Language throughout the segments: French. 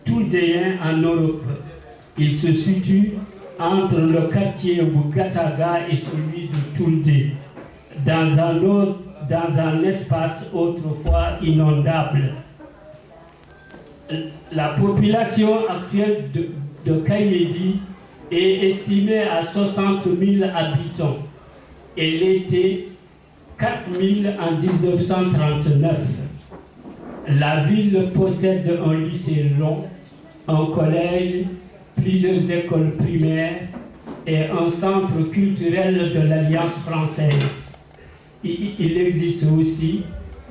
Tuldéen en Europe. Il se situe entre le quartier Gataga et celui de Tuldé, dans un espace autrefois inondable. La population actuelle de Kayedi est estimée à 60 000 habitants. Elle était 4 000 en 1939. La ville possède un lycée long, un collège, plusieurs écoles primaires et un centre culturel de l'Alliance française. Il existe aussi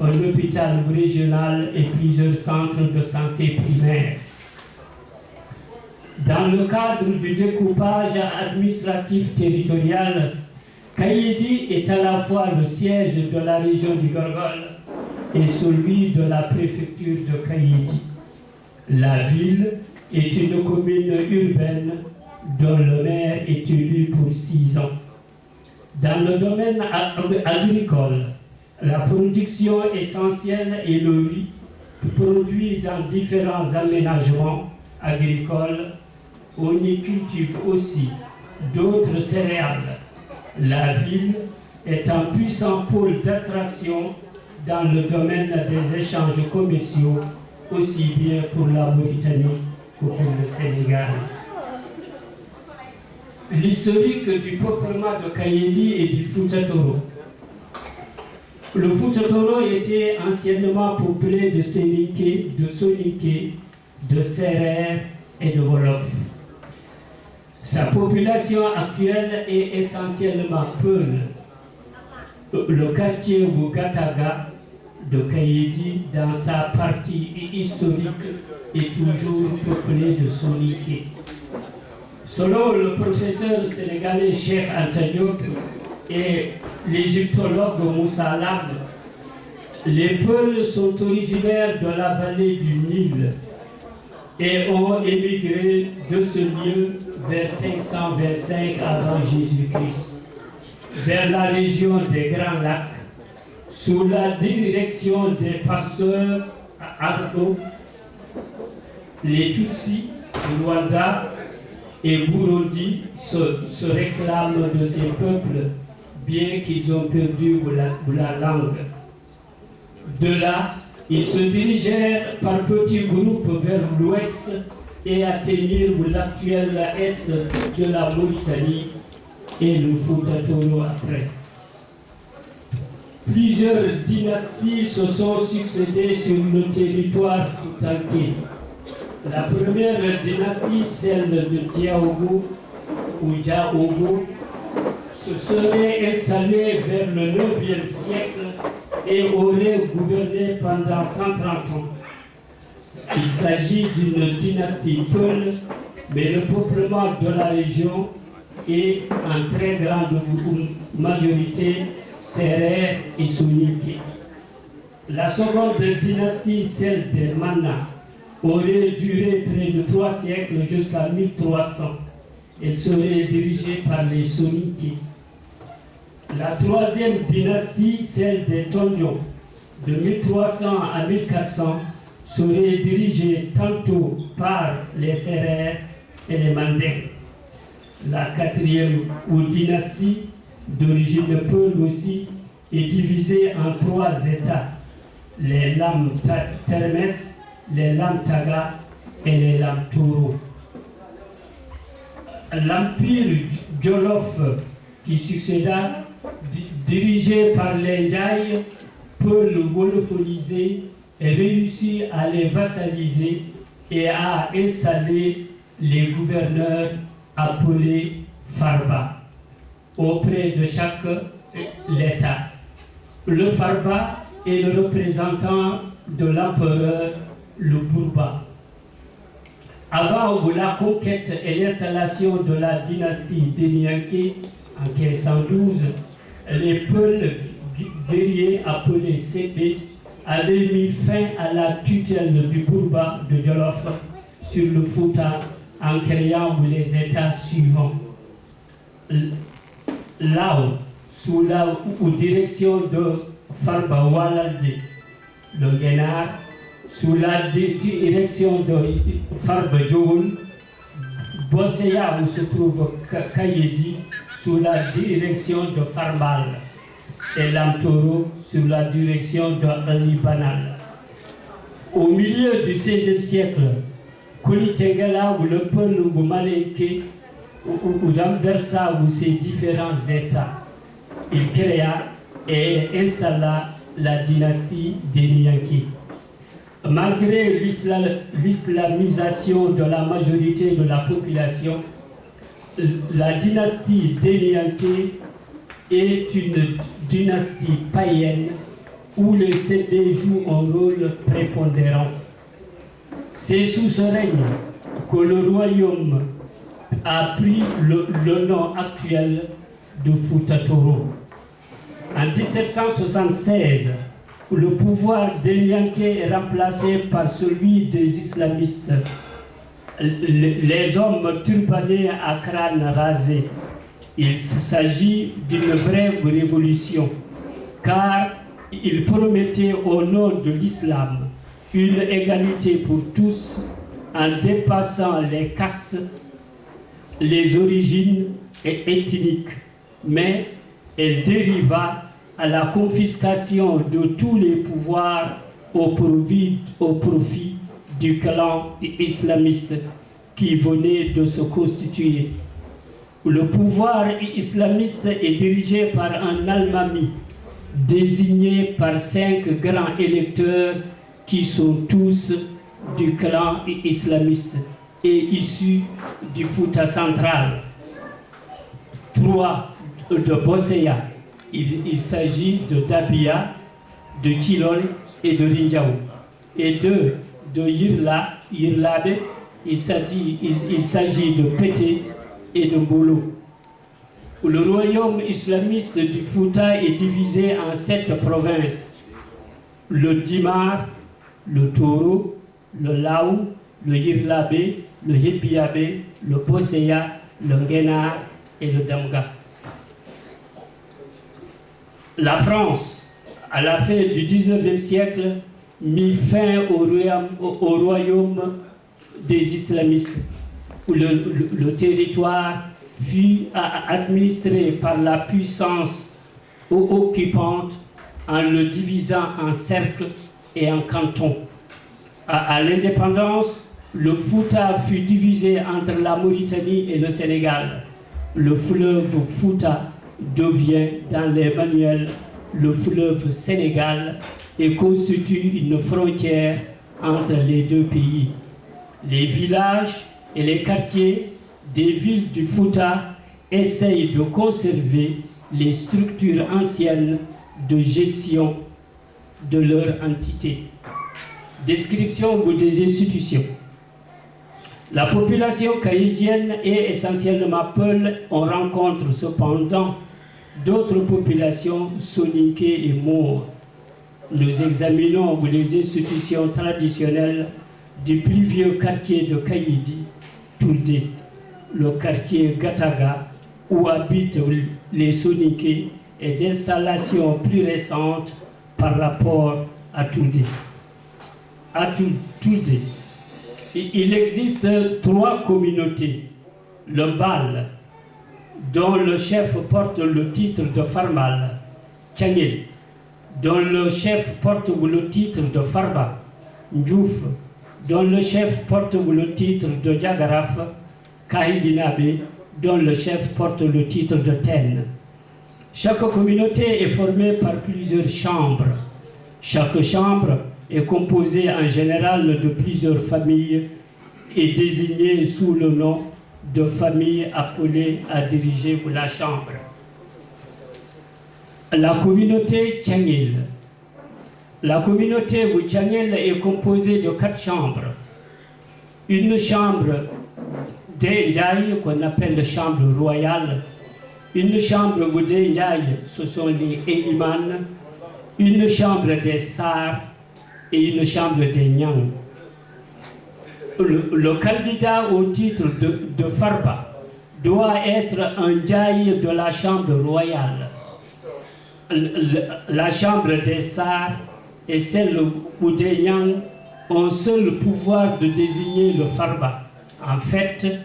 un hôpital régional et plusieurs centres de santé primaires. Dans le cadre du découpage administratif territorial, Kayedi est à la fois le siège de la région du Gorgol et celui de la préfecture de Kayedi. La ville est une commune urbaine dont le maire est élu pour 6 ans. Dans le domaine agricole, la production essentielle est le riz, produit dans différents aménagements agricoles. On y cultive aussi d'autres céréales. La ville est un puissant pôle d'attraction dans le domaine des échanges commerciaux, aussi bien pour la Mauritanie que pour le Sénégal. L'historique du peuplement de Kayedi et du Fouta Toro. Le Fouta Toro était anciennement peuplé de Séniké, de Soniké, de Sérère et de Wolof. Sa population actuelle est essentiellement Peul. Le quartier Gataga de Kayedi, dans sa partie historique, est toujours peuplé de Soniké. Selon le professeur sénégalais Cheikh Anta Diop et l'égyptologue Moussa Lag, les Peuls sont originaires de la vallée du Nil et ont émigré de ce lieu vers 525 avant Jésus-Christ, vers la région des Grands Lacs, sous la direction des pasteurs Ardo. Les Tutsis, Rwanda et Burundi se réclament de ces peuples, bien qu'ils ont perdu la langue. De là, ils se dirigèrent par petits groupes vers l'ouest et atteignirent l'actuel est de la Mauritanie et le Fouta Toro après. Plusieurs dynasties se sont succédées sur le territoire foutanké. La première dynastie, celle de Diaogo ou Diaogo, se serait installée vers le 9e siècle et aurait gouverné pendant 130 ans. Il s'agit d'une dynastie Peul, mais le peuplement de la région est en très grande majorité Sérère et Soninké. La seconde dynastie, celle des Manna, aurait duré près de 3 siècles jusqu'à 1300. Elle serait dirigée par les Soninké. La troisième dynastie, celle des Tondion, de 1300 à 1400, serait dirigée tantôt par les Sérères et les Mandingues. La quatrième ou dynastie, d'origine Peul aussi, est divisée en 3 États, les Lam Termes, les Lam Taga et les Lam Toro. L'empire Jolof qui succéda, dirigé par les Ndiaye, Peul wolophonisé, réussit à les vassaliser et à installer les gouverneurs appelés Farba auprès de chaque État. Le Farba est le représentant de l'empereur, le Bourba. Avant la conquête et l'installation de la dynastie Denyanké en 1512, les Peuls guerriers appelés Sébé avaient mis fin à la tutelle du Bourba de Jolof sur le Fouta en créant les États suivants. Lao, sous la direction de Farba Walalde, le Guénar, sous la direction de Farba Djoul, Bosseya où se trouve Kayedi sous la direction de Farmal et Lamtoro sous la direction de Ali Banal. Au milieu du XVIe siècle, Kolitengala où le peuple ou Malinké ou renversa ou ses différents états, il créa et installa la dynastie des Nianké. Malgré l'islamisation de la majorité de la population, la dynastie des Nianké est une dynastie païenne où les CD jouent un rôle prépondérant. C'est sous ce règne que le royaume a pris le nom actuel de Fouta Toro. En 1776, le pouvoir des Nianké est remplacé par celui des islamistes, les hommes turbanés à crâne rasé. Il s'agit d'une vraie révolution, car ils promettaient au nom de l'islam une égalité pour tous en dépassant les castes, les origines ethniques, mais elle dériva à la confiscation de tous les pouvoirs au profit du clan islamiste qui venait de se constituer. Le pouvoir islamiste est dirigé par un almami désigné par 5 grands électeurs qui sont tous du clan islamiste et issus du Fouta central. 3 de Bosseya. Il s'agit de Dabia, de Kilol et de Rinjao. Et 2 de Yirlabe, il s'agit de Pété et de Mbolo. Le royaume islamiste du Fouta est divisé en 7 provinces. Le Dimar, le Toro, le Laou, le Yirlabe, le Yebiabe, le Bosseya, le Ngenar et le Damga. La France, à la fin du XIXe siècle, mit fin au royaume des islamistes, où le territoire fut administré par la puissance occupante en le divisant en cercles et en cantons. À l'indépendance, le Fouta fut divisé entre la Mauritanie et le Sénégal. Le fleuve Fouta devient dans les manuels le fleuve Sénégal et constitue une frontière entre les deux pays. Les villages et les quartiers des villes du Fouta essayent de conserver les structures anciennes de gestion de leur entité. Description des institutions. La population caïdienne est essentiellement peul. On rencontre cependant d'autres populations soninké et maures. Nous examinons les institutions traditionnelles du plus vieux quartier de Kayidi, Toulde, le quartier Gataga, où habitent les soninké, et d'installations plus récentes par rapport à Toulde. Il existe 3 communautés. Le Bal, dont le chef porte le titre de Farmal, Tchangel, dont le chef porte le titre de Farba, Ndjouf, dont le chef porte le titre de Djagaraf, Kahidinabe, dont le chef porte le titre de Ten. Chaque communauté est formée par plusieurs chambres. Chaque chambre est composée en général de plusieurs familles et désignée sous le nom de famille appelée à diriger la chambre. La communauté Tchangel. La communauté Tchangel est composée de 4 chambres. Une chambre des Ndiaye, qu'on appelle chambre royale. Une chambre des Ndiaye, ce sont les Eliman. Une chambre des Sar et une chambre des Nyang. Le candidat au titre de Farba doit être un Ndiaye de la chambre royale. La chambre des Sar et celle où des Nyang ont seul pouvoir de désigner le Farba. En fait,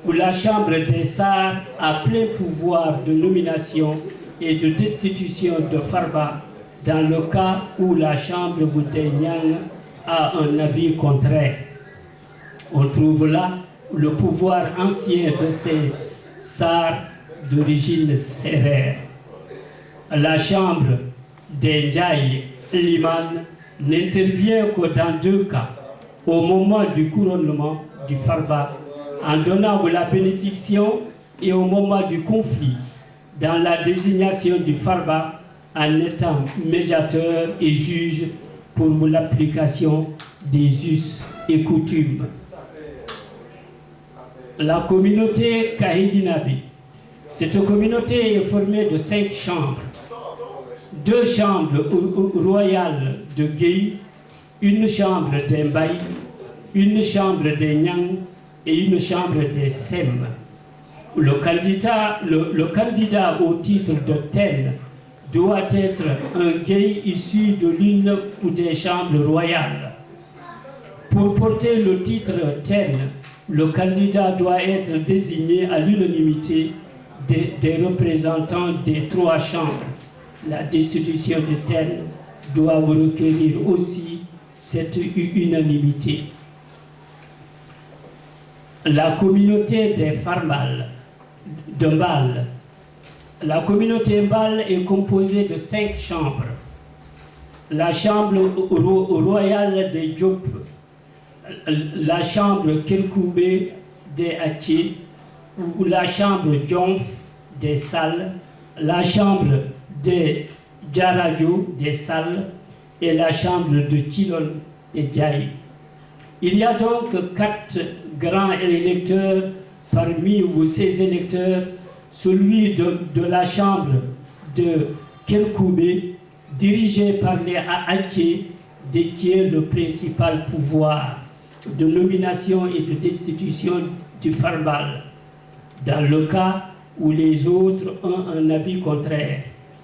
où la Chambre des Sars a plein pouvoir de nomination et de destitution de Farba dans le cas où la Chambre Boudénian a un avis contraire. On trouve là le pouvoir ancien de ces Sars d'origine sérère. La Chambre des Ndiaye Liman n'intervient que dans 2 cas, au moment du couronnement du Farba, en donnant la bénédiction, et au moment du conflit, dans la désignation du Farba, en étant médiateur et juge pour l'application des us et coutumes. La communauté Kahidinabi. Cette communauté est formée de 5 chambres. 2 chambres royales de Gueye, une chambre des Mbaye, une chambre des Nyang et une chambre des Sem. Le candidat au titre de Ten doit être un Gueye issu de l'une ou des chambres royales. Pour porter le titre Ten, le candidat doit être désigné à l'unanimité des représentants des 3 chambres. La destitution de Ten doit requérir aussi cette unanimité. La communauté des Farmal de Mbal. La communauté Mbal est composée de 5 chambres. La chambre royale des Diop, la chambre Kelkoubé des Haché, ou la chambre Djonf des Salles, la chambre des Djaradjo des Salles et la chambre de Tilol des Djaï. Il y a donc 4 grands électeurs parmi ces électeurs, celui de la chambre de Kelkoubé, dirigé par les Haché, détient le principal pouvoir de nomination et de destitution du Farbal. Dans le cas où les autres ont un avis contraire,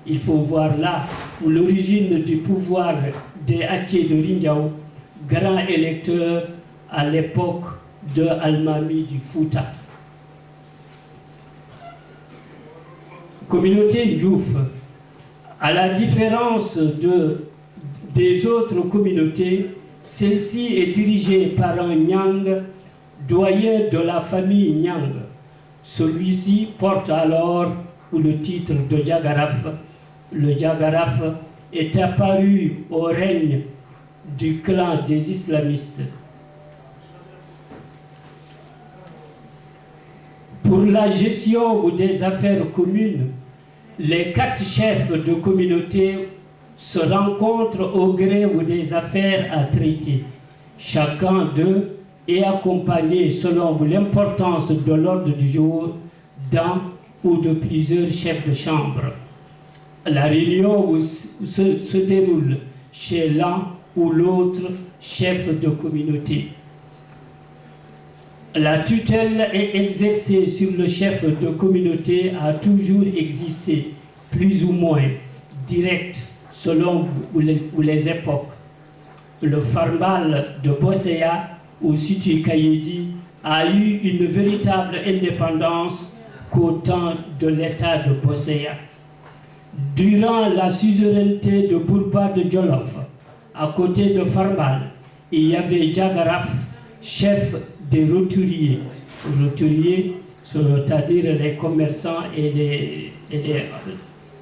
il faut voir là où l'origine du pouvoir des Haché de Rinjao, grand électeur à l'époque de Almami du Fouta. Communauté Ndjouf, à la différence des autres communautés, celle-ci est dirigée par un Nyang, doyen de la famille Nyang. Celui-ci porte alors le titre de Djagaraf. Le Djagaraf est apparu au règne du clan des islamistes. Pour la gestion des affaires communes, les 4 chefs de communauté se rencontrent au gré des affaires à traiter. Chacun d'eux est accompagné selon l'importance de l'ordre du jour d'un ou de plusieurs chefs de chambre. La réunion se déroule chez l'un ou l'autre chef de communauté. La tutelle est exercée sur le chef de communauté a toujours existé, plus ou moins direct selon les époques. Le Farbal de Bosséa ou Situ Kayedi a eu une véritable indépendance qu'au temps de l'État de Bosséa. Durant la suzeraineté de Bourba de Djolof, à côté de Farbal, il y avait Djagaraf, chef des roturiers. Roturiers, c'est-à-dire les commerçants et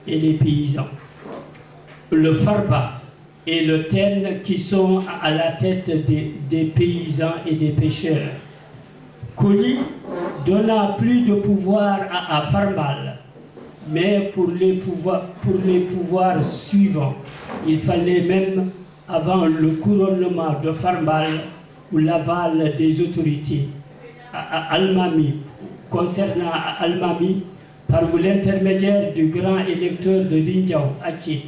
les paysans. Le Farba et le Ten qui sont à la tête des paysans et des pêcheurs. Koli donna plus de pouvoir à Farbal, mais pour les pouvoirs suivants, il fallait même, avant le couronnement de Farbal, ou l'aval des autorités. Almami, concernant Almami, par l'intermédiaire du grand électeur de Rinjao, Haché,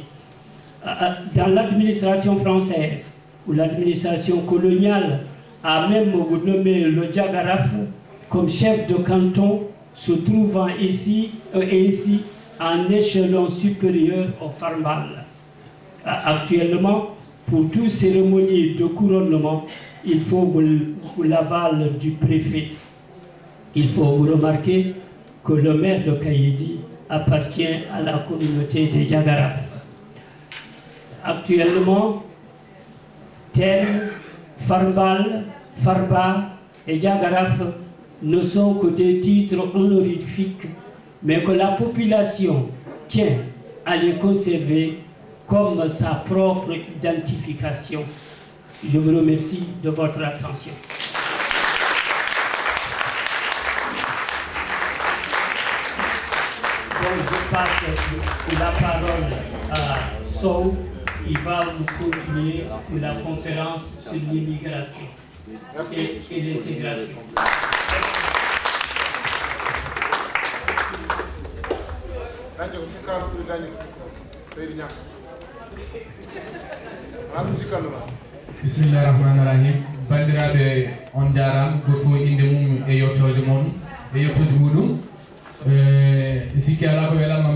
dans l'administration française ou l'administration coloniale, a même nommé le Djagaraf comme chef de canton, se trouvant ici en échelon supérieur au Farbal. Actuellement, pour toute cérémonie de couronnement, il faut l'aval du préfet. Il faut vous remarquer que le maire de Kayidi appartient à la communauté des Diagaraf. Actuellement, Ten, Farbal, Farba et Diagaraf ne sont que des titres honorifiques, mais que la population tient à les conserver comme sa propre identification. Je vous remercie de votre attention. Donc je passe la parole à Sow, qui va vous continuer pour la conférence sur l'immigration et l'intégration. Bismillahirrahmanirrahim. Bandiraɓe on jaram goto fof inde mum e yettode moɗon e yettode muɗum sikki ala ko welanma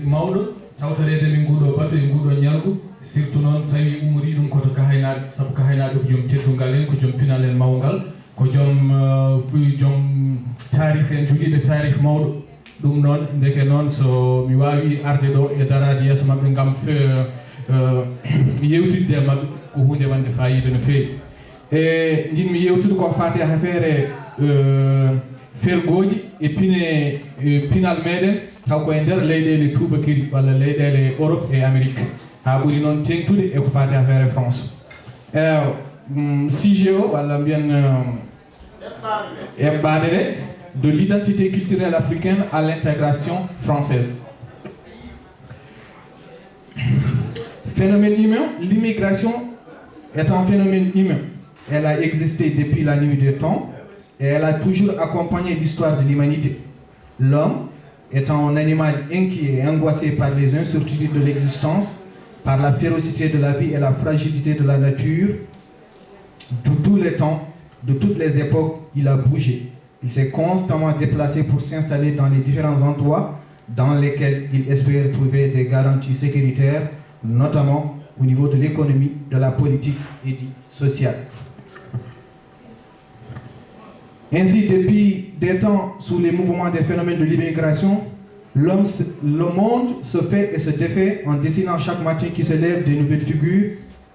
mawɗo tawtorede min nguɗo bato e nguɗo ñalgu surtout noon so tawi umori ɗum koto kahaynaɓe saabu kahaynaɓe ko joom teddungal en ko joom pinal en mawgal ko joom tarih en joguiɓe tarih mawɗo ɗum noon ndeke noon so mi wawi arde ɗo e darade yeeso mabɓe gam yewtidde mabɓe ko hunde wande fayida no feewi e jinmi yewtude ko fati ha feere fergoji e pinal meɗen taw koye nder leyɗele tubakiri walla leyɗele Europe et Amérique ha ɓuuri noon tengtude e ko fati ha feere France sujet o walla mbiyen eɓɓade ɗe de l'identité culturelle africaine à l'intégration française. Phénomène humain, l'immigration est un phénomène humain. Elle a existé depuis la nuit des temps et elle a toujours accompagné l'histoire de l'humanité. L'homme étant un animal inquiet et angoissé par les incertitudes de l'existence, par la férocité de la vie et la fragilité de la nature, de tous les temps, de toutes les époques, il a bougé. Il s'est constamment déplacé pour s'installer dans les différents endroits dans lesquels il espère trouver des garanties sécuritaires, notamment au niveau de l'économie, de la politique et du social. Ainsi, depuis des temps, sous les mouvements des phénomènes de l'immigration, le monde se fait et se défait en dessinant chaque matin qui se lève de nouvelles figures,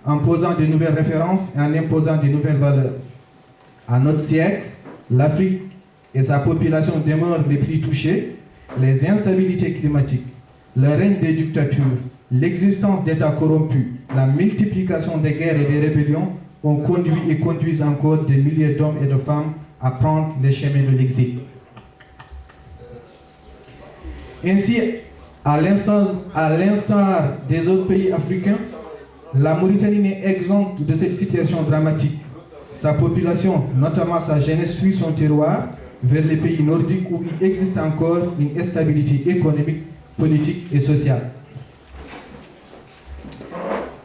en posant de nouvelles références et en imposant de nouvelles valeurs. À notre siècle, l'Afrique et sa population demeurent les plus touchées. Les instabilités climatiques, le règne des dictatures, l'existence d'États corrompus, la multiplication des guerres et des rébellions ont conduit et conduisent encore des milliers d'hommes et de femmes à prendre les chemins de l'exil. Ainsi, à l'instar des autres pays africains, la Mauritanie n'est exempte de cette situation dramatique. Sa population, notamment sa jeunesse, fuit son terroir vers les pays nordiques où il existe encore une instabilité économique, politique et sociale.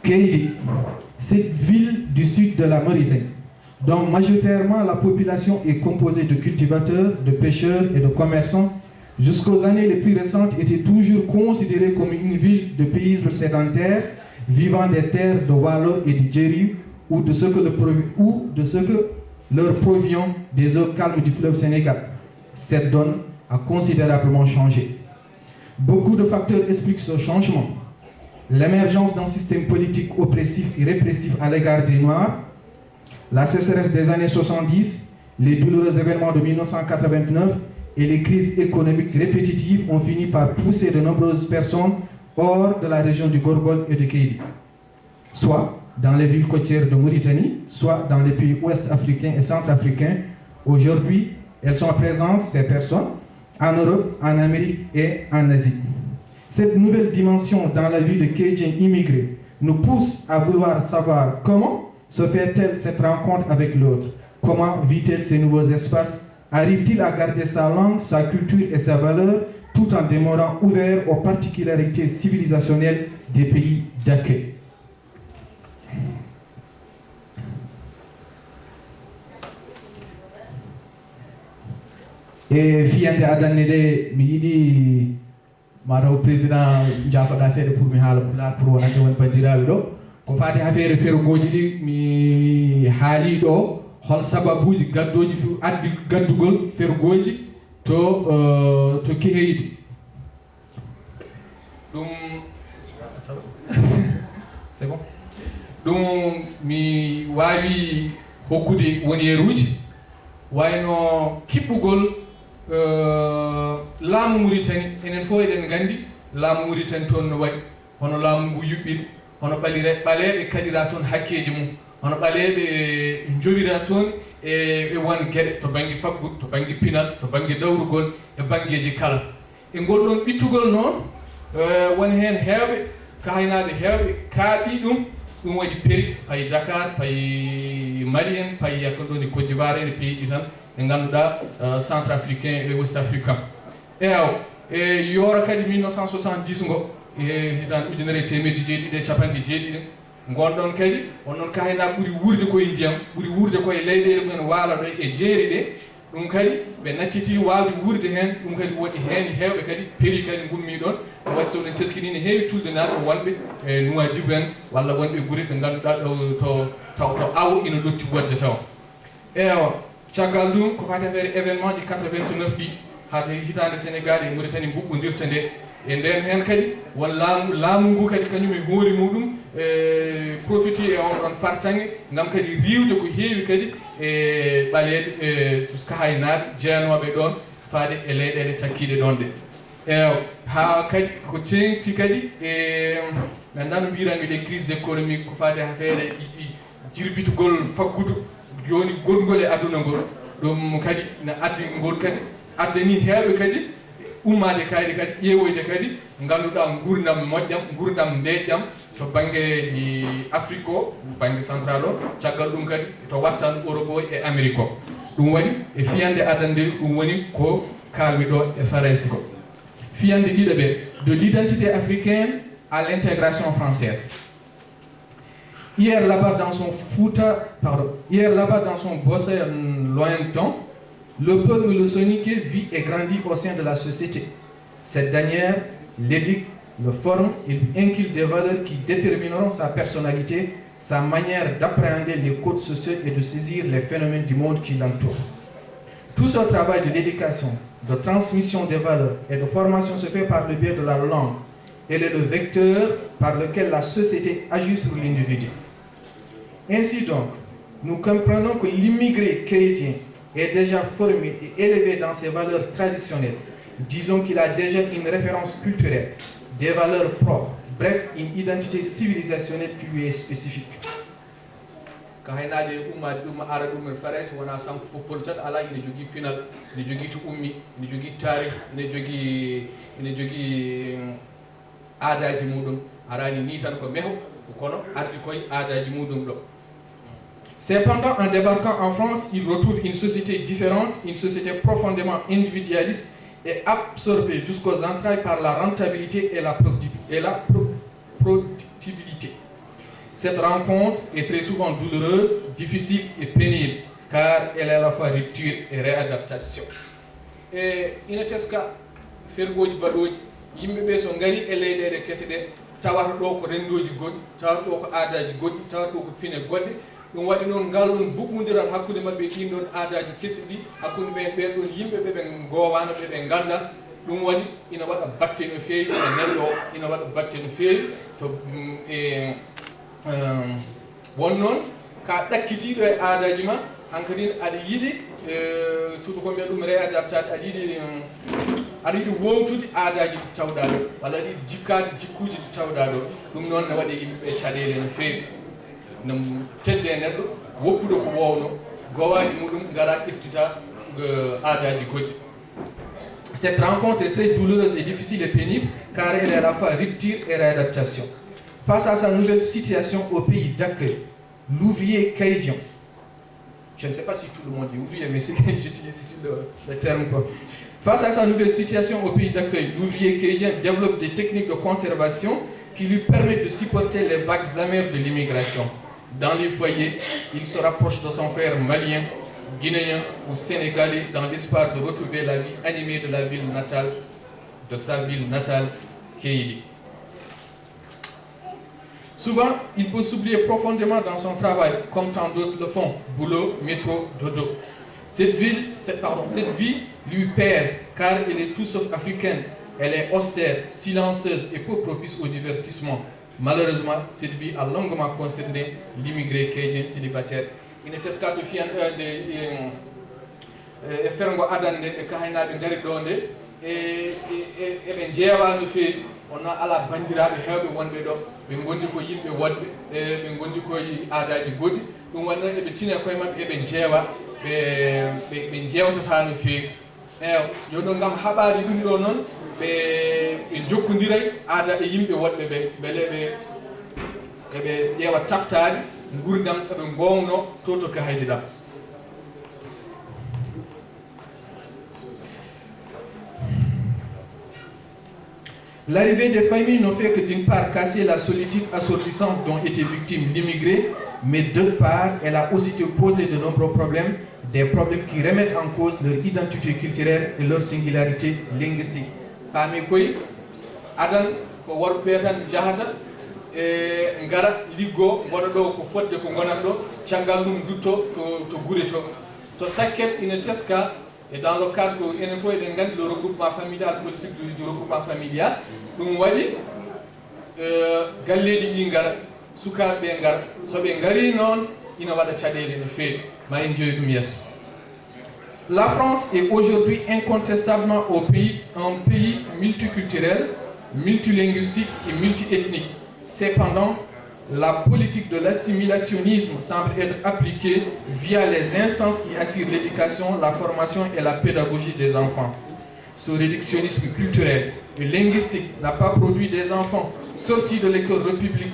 Kayidi, cette ville du sud de la Mauritanie, dont majoritairement la population est composée de cultivateurs, de pêcheurs et de commerçants, jusqu'aux années les plus récentes était toujours considérée comme une ville de paysans sédentaires, vivant des terres de Wallo et de Djeri, ou de ce que leur provient des eaux calmes du fleuve Sénégal. Cette donne a considérablement changé. Beaucoup de facteurs expliquent ce changement. L'émergence d'un système politique oppressif et répressif à l'égard des Noirs, la sécheresse des années 70, les douloureux événements de 1989 et les crises économiques répétitives ont fini par pousser de nombreuses personnes hors de la région du Gorbol et de Kayidi, soit dans les villes côtières de Mauritanie, soit dans les pays ouest africains et centrafricains. Aujourd'hui, elles sont présentes, ces personnes, en Europe, en Amérique et en Asie. Cette nouvelle dimension dans la vie de Kaydiens immigrés nous pousse à vouloir savoir comment se fait-elle cette rencontre avec l'autre, comment vit-elle ces nouveaux espaces, arrive-t-il à garder sa langue, sa culture et sa valeur, tout en demeurant ouvert aux particularités civilisationnelles des pays d'accueil. E fiyande adanne de mi yiɗi mataw président jafoɗa seeɗa pour mi haala pulaar pour wonande won bandiraɓe ɗo ko faati affaire fergoji ɗi mi haali ɗo hol sababuji gaddoji addi gaddugol fergoji to keheydi ɗum c'est bon ɗum mi wawi hokkude woniyeruji wayno kiɓɓugol laamu Mauritanie enen fof eɗen gandi laamu Mauritanie toon no waɗi hono laamu ngu yuɓɓiri hono ɓaleɓe kaɗira toon hakkeji mum hono ɓaleɓe jowira toon e won gueɗe to banggue faggudu to banggue pinal to banggue dawrugol e banggueji kala e ngol ɗon ɓittugol noon woni hen hewɓe kahinaɓe hewɓe kaaɓi ɗum waɗi péri payi Dakar payi Mali en payi yakko ɗon e Côte d'Ivoire en e pays ɗi tan ɓe ganduɗa centrafricain et ouest africain e yoora kadi 1970 ngo e hitan ujunere temedde jeeɗiɗi e capanɗe jeeɗiɗi gonɗon kadi onnon kahinaɓe ɓuuri wurde koye ndiyam ɓuuri wurde koye leyɗele mumen waala ɗo e jeeri ɗe ɗum kadi ɓe nacciti wawde wurde hen ɗum kadi waɗi hen hewɓe kadi péri kadi gummi ɗon waɗi so ɗen teskini ne heewi tuldanaɓe wonɓe e Nouadhibou en walla wonɓe guure ɓe ganduɗa to awo ina lotti wonde taw ewa caggal ɗum ko fati affaire événement ji 89 ɗi haade hitande Sénégal e Mauritanie mbuɓɓodirta nde e nden hen kadi won laamu ngu kadi kañum e hoori muɗum profiti e on ɗon fartange gam kadi riwde ko heewi kadi e ɓaleɗe kahaynaɓe jeeyanoɓe ɗon faade e leyɗele cakkiɗe ɗon ɗe ha kadi ko tengti kadi mi anda no mbirami les crises économique ko faade affaire jirbitugol faggudu joni goɗgol e aduna ngol ɗum kadi ne addi ngol kadi addani heeɓe kadi ummade kayɗe kadi ƴeewoyde kadi ganduɗa gurdam moƴƴam gurdam ndeƴƴam to banggue Afrique o banggue central o caggal ɗum kadi to wattan Europe o e Amérique o ɗum waɗi e fiyande adande ɗum woni ko kalmi ɗo e faraysi ko fiyande ɗiɗo ɓe de l'identité africaine à l'intégration française. Hier là-bas dans son Bosser lointain, le peuple le soniqué vit et grandit au sein de la société. Cette dernière l'éduque, le forme et lui inculque des valeurs qui détermineront sa personnalité, sa manière d'appréhender les codes sociaux et de saisir les phénomènes du monde qui l'entoure. Tout ce travail de l'éducation, de transmission des valeurs et de formation se fait par le biais de la langue. Elle est le vecteur par lequel la société agit sur l'individu. Ainsi donc, nous comprenons que l'immigré chrétien est déjà formé et élevé dans ses valeurs traditionnelles. Disons qu'il a déjà une référence culturelle, des valeurs propres, bref, une identité civilisationnelle qui lui est spécifique. Kahinaji ummade ɗum ara ɗum e farais wona sanko fof politat ala ine jogui pinal ine jogui to ummi ine jogui tarih ine jogui aadaji muɗum arani ni tan ko meho kono ardi koye aadaji muɗum ɗo. Cependant, en débarquant en France, il retrouve une société différente, une société profondément individualiste et absorbée jusqu'aux entrailles par la rentabilité et la productivité. Cette rencontre est très souvent douloureuse, difficile et pénible, car elle est à la fois rupture et réadaptation. Et ina teska fergoji baɗoji yimɓeɓe so ngari e leyɗele kese ɗe tawata ɗo ko rendoji goɗɗi tawata ɗo ko aadaji goɗɗi tawata ɗo ko pine goɗɗe ɗum waɗi noon ngal ɗon buɓɓodiral hakkude maɓɓe ɗin ɗon aadaji kesi ɗi hakkude ɓen ɗon yimɓeɓe ɓe gowano ɓe ganda ɗum waɗi ina waɗa batte no feewi e neɗɗo o ina waɗa batte no feewi to won noon ka ɗakkitiɗo e aadaji ma hankadin aɗa yiɗi tuɗo ko mbiya ɗum réadaptade aɗa yiɗi wowtude aadaji ɗi tawɗa ɗo walla aɗa yiɗi jikkade jikkuji ɗi tawɗa ɗo ɗum noon ne waɗe yimɓeɓe caɗele no feewi no tedde neɗɗo woppude ko wowno gowaji muɗum gara ƴeftita aadaji goɗɗi. Cette rencontre est très douloureuse et difficile et pénible car elle est à la fois rupture et réadaptation. Face à sa nouvelle situation au pays d'accueil, l'ouvrier caïdien, je ne sais pas si tout le monde dit ouvrier, mais j'utilise ici le terme quoi. Face à sa nouvelle situation au pays d'accueil, l'ouvrier caïdien développe des techniques de conservation qui lui permettent de supporter les vagues amères de l'immigration. Dans les foyers, il se rapproche de son frère malien, guinéen ou sénégalais dans l'espoir de retrouver la vie animée de la ville natale, de sa ville natale, Kéidi. Souvent, il peut s'oublier profondément dans son travail, comme tant d'autres le font, boulot, métro, dodo. Cette vie lui pèse, car elle est tout sauf africaine. Elle est austère, silencieuse et peu propice au divertissement. Malheureusement, cette vie a longuement concerné l'immigré keydien célibataire. Il était ce de fian de fergo adande e kahinaɓe ngari ɗo nde eɓe jeewa no feewi on ala bandiraɓe hewɓe wonɓe ɗo ɓe gondi ko yimɓe woɗɓe ɓe gondi koye aadaji goɗɗi ɗum waɗi noon eɓe tina koye mabɓe eɓe jeewa ɓe jewtata no feewi eyo joɗo gam haɓade ɗum ɗo noon ɓe jokkodiray aada e yimɓe woɗɓe ɓe beele eɓe ƴeewa taftade gurdam eɓe gowno to kahaydi ɗam. L'arrivée des familles ne fait que d'une part casser la solitude assourdissante dont était victime l'immigré, mais d'autre part, elle a aussi posé de nombreux problèmes, des problèmes qui remettent en cause leur identité culturelle et leur singularité linguistique. Parmi koy adan ko worɓe tan jahata e ngara liggo goɗo ɗo ko fodde ko gonat ɗo caggal ɗum dutto to guure to sakket ina teska. Et dans le cadre où il faut le regroupement familial, politique du regroupement familial, nous voyons galleji ɗi ngara sukaɓe ngara soɓe ngari noon ina waɗa caɗele no feewi ma en joyi ɗum yeeso. La France est aujourd'hui incontestablement un pays multiculturel, multilinguistique et multiethnique. Cependant, la politique de l'assimilationnisme semble être appliquée via les instances qui assurent l'éducation, la formation et la pédagogie des enfants. Ce réductionnisme culturel et linguistique n'a pas produit des enfants sortis de l'école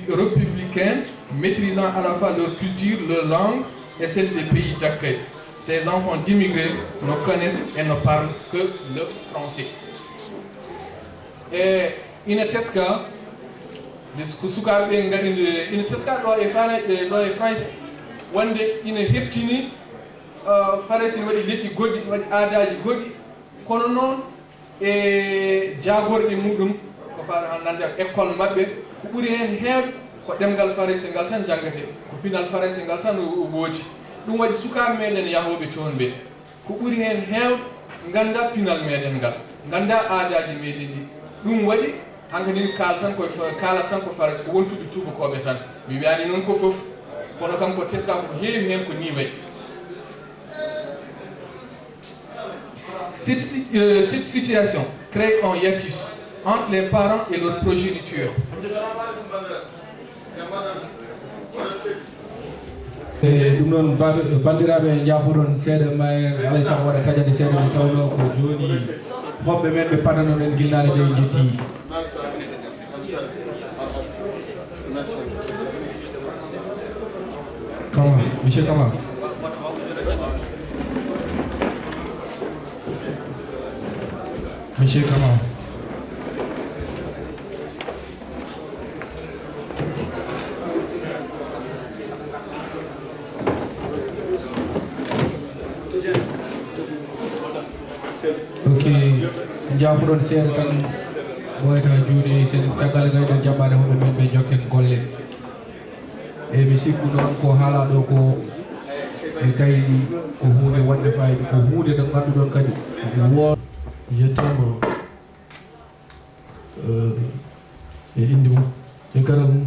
républicaine, maîtrisant à la fois leur culture, leur langue et celle des pays d'accueil. Ces enfants d'immigrés ne connaissent et ne parlent que le français. Et Ineteska, ko sukaɓe garide ina teska ɗo e ɗo e France wonde ina heptini France ne waɗi leƴƴi goɗɗi waɗi aadaji goɗɗi kono noon e jagorɗe muɗum ko faɗa nande école mabɓe ko ɓuuri hen heewde ko ɗemgal français ngal tan janggate ko pinal français ngal tan wooti ɗum waɗi sukaɓe meɗen yahoɓe toon ɓe ko ɓuuri hen heewde ganda pinal meɗen ngal ganda aadaji meɗen ɗi ɗum waɗi hankadi kala tan ko faras ko wontuɓe tubakoɓe tan mi wiyani noon ko foof kono kanko teska ko heewi hen ko ni wayi. Cette situation crée un hiatus entre les parents et leur progéniture. ɗum noon bandiraɓe jaafoɗon seeɗa ma alay saago waɗa taƴade seeɗa nde tawno ko joni hoɓɓe men ɓe padanoɗen guilnade ɗe jetti. Comment, monsieur Kama. Monsieur Kama. Ok, jaafuɗon seeɗa tan ɓoyata juuɗe sen caggal gayɗon jaɓɓade hoɓɓe men ɓe jokken golle e mi sikku noon ko haala ɗo ko e kaydi ko hunde wonde fayida ko hunde nde ganduɗon kadi wo yettama e inde mum e garal mum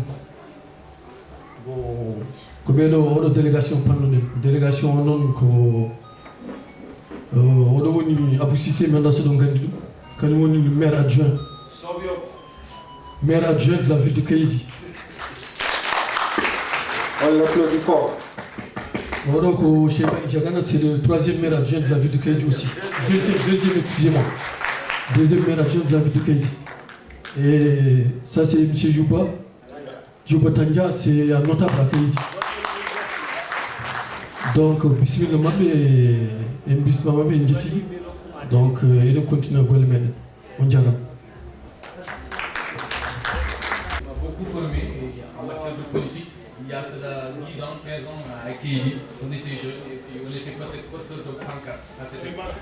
ko ɓeɗo oɗo délégation pannuɗen délégation o noon ko oɗo woni Abou Cissé mi anda soɗon gandi ɗum kañum woni le maire adjoint de la ville de Kayidi. On l'applaudit fort. Donc, chez Diagana, c'est le troisième maire adjoint de la ville de Kayidi aussi. Deuxième, excusez-moi. Deuxième maire adjoint de la ville de Kayidi. Et ça, c'est M. Youba. Youba Tanja, c'est un notable à Kayidi. Donc, Bismillah Mabé et Bismillah Mabé Ndjeti. Donc, il continue à Golmen. On dirait. Beaucoup formé en matière de politique. Il y a cela 10 ans, 15 ans à Kayidi, on était jeunes et puis on était peut-être porteurs de pancarte à cette époque.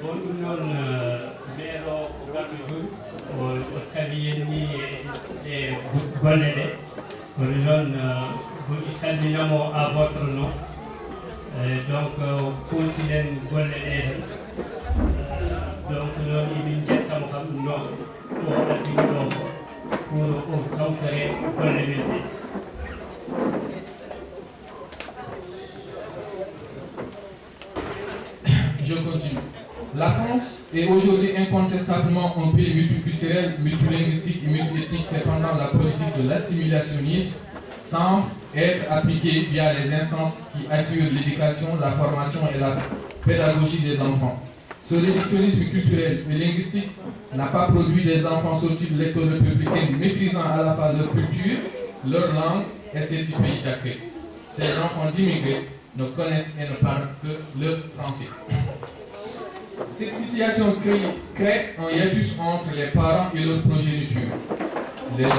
Bon, golle ɗe kono noon goɗɗi salminamo à votre nom donc continuen golle ɗe tan donc noon emin jettamo kam no to addini ɗo pour o tawtere golle men ɗe. Je continue. La France est aujourd'hui incontestablement un pays multiculturel, multilinguistique et multiethnique. Cependant, la politique de l'assimilationnisme semble être appliquée via les instances qui assurent l'éducation, la formation et la pédagogie des enfants. Ce réductionnisme culturel et linguistique n'a pas produit des enfants sortis de l'école républicaine maîtrisant à la fois leur culture, leur langue et celle du pays d'accueil. Ces enfants d'immigrés ne connaissent et ne parlent que le français. Cette situation crée un hiatus entre les parents et leur progéniture. Les uns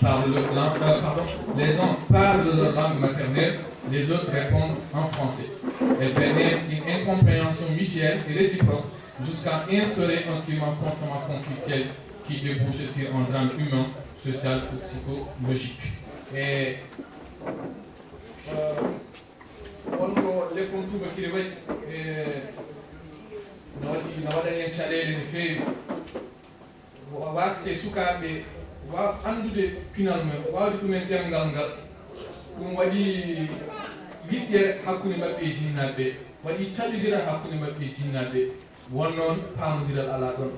parlent de leur langue maternelle, les autres répondent en français. Elle génère une incompréhension mutuelle et réciproque jusqu'à instaurer un climat constamment conflictuel qui débouche sur un drame humain, social ou psychologique. Et les contours qui no waɗani en caɗele no feewi wasde sukaɓe waw andude pinal mumen wawde ɗumen ɗemgal ngal ɗum waɗi yiɗɗere hakkude maɓɓe e jinnaɓe waɗi taɗodiral hakkude maɓɓe e jinnaɓe won noon pamodiral ala ɗon